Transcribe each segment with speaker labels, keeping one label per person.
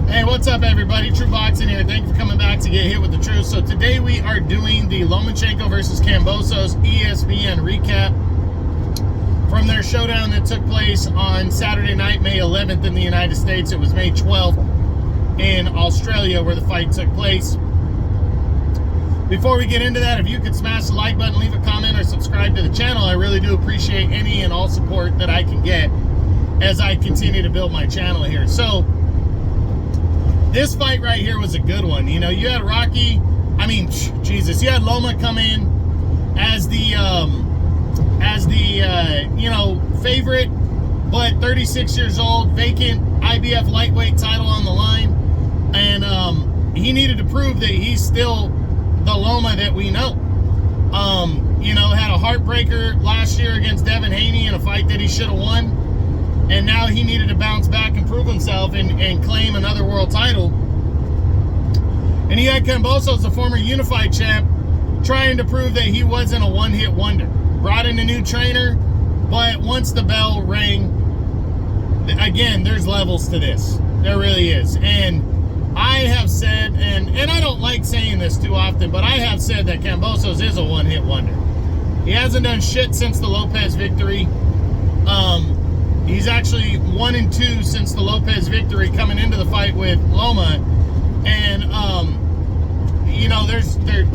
Speaker 1: Hey, what's up, everybody? True Boxing here. Thank you for coming back to get hit with the truth. So today we are doing the Lomachenko versus Kambosos ESPN recap from their showdown that took place on Saturday night, May 11th in the United States. It was May 12th in Australia where the fight took place. Before we get into that, if you could smash the like button, leave a comment, or subscribe to the channel, I really do appreciate any and all support that I can get as I continue to build my channel here. So this fight right here was a good one. You know, you had you had Loma come in as the favorite, but 36 years old, vacant IBF lightweight title on the line, and he needed to prove that he's still the Loma that we know. Had a heartbreaker last year against Devin Haney in a fight that he should have won. And now he needed to bounce back and prove himself and claim another world title. And he had Kambosos, the former unified champ, trying to prove that he wasn't a one-hit wonder. Brought in a new trainer, but once the bell rang, again, there's levels to this. There really is. And I have said, and I don't like saying this too often, but I have said that Kambosos is a one-hit wonder. He hasn't done shit since the Lopez victory. He's actually 1-2 since the Lopez victory coming into the fight with Loma. And,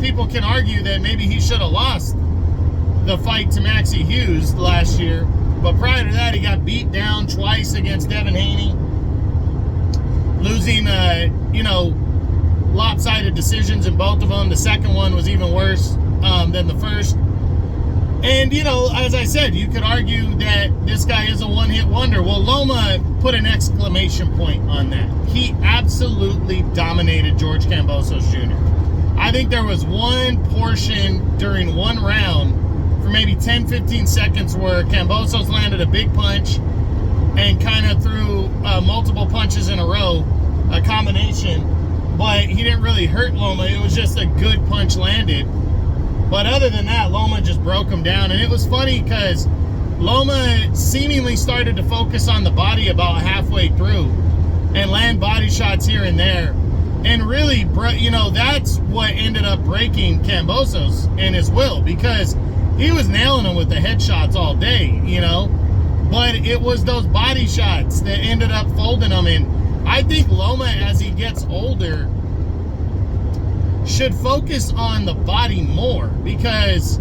Speaker 1: people can argue that maybe he should have lost the fight to Maxie Hughes last year. But prior to that, he got beat down twice against Devin Haney, losing, lopsided decisions in both of them. The second one was even worse than the first. And, as I said, you could argue that this guy is a one-hit wonder. Well, Loma put an exclamation point on that. He absolutely dominated George Kambosos Jr. I think there was one portion during one round for maybe 10-15 seconds where Kambosos landed a big punch and kind of threw multiple punches in a row, a combination, but he didn't really hurt Loma. It was just a good punch landed. But other than that, Loma just broke him down. And it was funny because Loma seemingly started to focus on the body about halfway through and land body shots here and there. And really, that's what ended up breaking Kambosos and his will, because he was nailing him with the headshots all day, But it was those body shots that ended up folding him. And I think Loma, as he gets older, should focus on the body more, because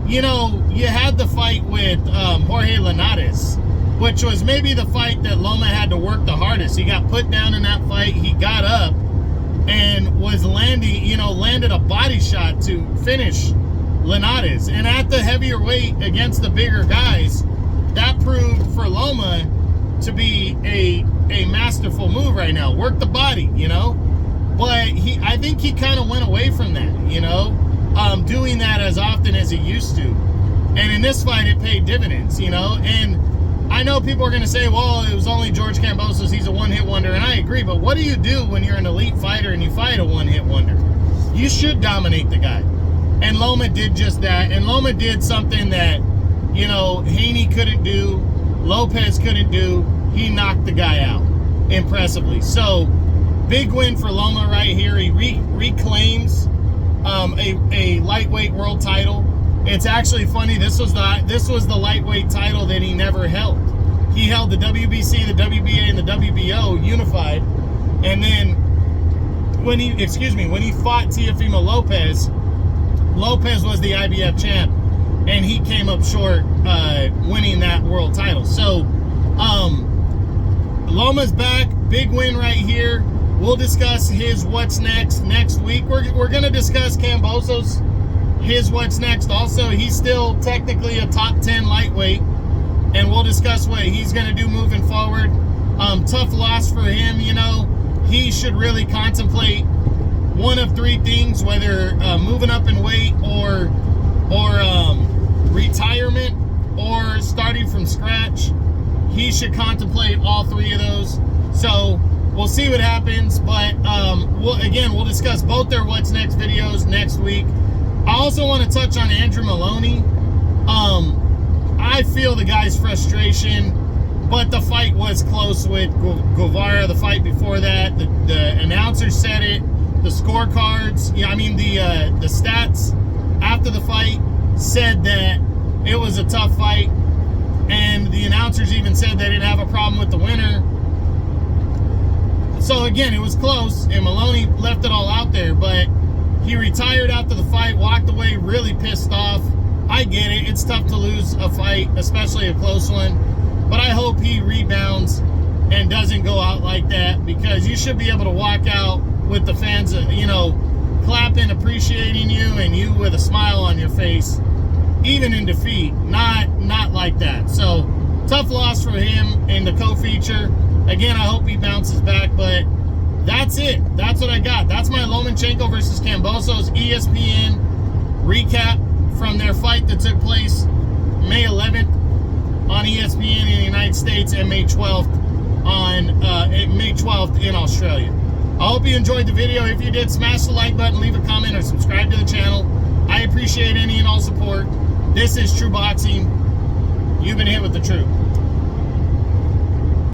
Speaker 1: you had the fight with Jorge Linares, which was maybe the fight that Loma had to work the hardest. He got put down in that fight. He got up and was landed a body shot to finish Linares. And at the heavier weight against the bigger guys, that proved for Loma to be a masterful move right now. Work the body, But I think he kind of went away from that, doing that as often as he used to. And in this fight, it paid dividends, And I know people are going to say, well, it was only George Kambosos. He's a one-hit wonder. And I agree. But what do you do when you're an elite fighter and you fight a one-hit wonder? You should dominate the guy. And Loma did just that. And Loma did something that, Haney couldn't do, Lopez couldn't do. He knocked the guy out impressively. So, big win for Loma right here. He reclaims a lightweight world title. It's actually funny. This was the lightweight title that he never held. He held the WBC, the WBA, and the WBO unified. And then when he fought Teofimo Lopez, Lopez was the IBF champ, and he came up short winning that world title. So Loma's back. Big win right here. We'll discuss his what's next week. We're going to discuss Kambosos, his what's next also. He's still technically a top 10 lightweight, and we'll discuss what he's going to do moving forward. Tough loss for him, He should really contemplate one of three things, whether moving up in weight or retirement or starting from scratch. He should contemplate all three of those. So we'll see what happens, but we'll discuss both their what's next videos next week. I also want to touch on Andrew Maloney. I feel the guy's frustration But the fight was close with Guevara. The fight before that, the announcer said it. The scorecards, yeah, I mean the stats after the fight said that it was a tough fight, and the announcers even said they didn't have a problem with the winner. So again, it was close, and Maloney left it all out there, but he retired after the fight, walked away really pissed off. I get it. It's tough to lose a fight, especially a close one, but I hope he rebounds and doesn't go out like that, because you should be able to walk out with the fans, you know, clapping, appreciating you, and you with a smile on your face, even in defeat, not like that. So tough loss for him in the co-feature. Again, I hope he bounces back, but that's it. That's what I got. That's my Lomachenko versus Kambosos ESPN recap from their fight that took place May 11th on ESPN in the United States and May 12th in Australia. I hope you enjoyed the video. If you did, smash the like button, leave a comment, or subscribe to the channel. I appreciate any and all support. This is True Boxing. You've been hit with the truth.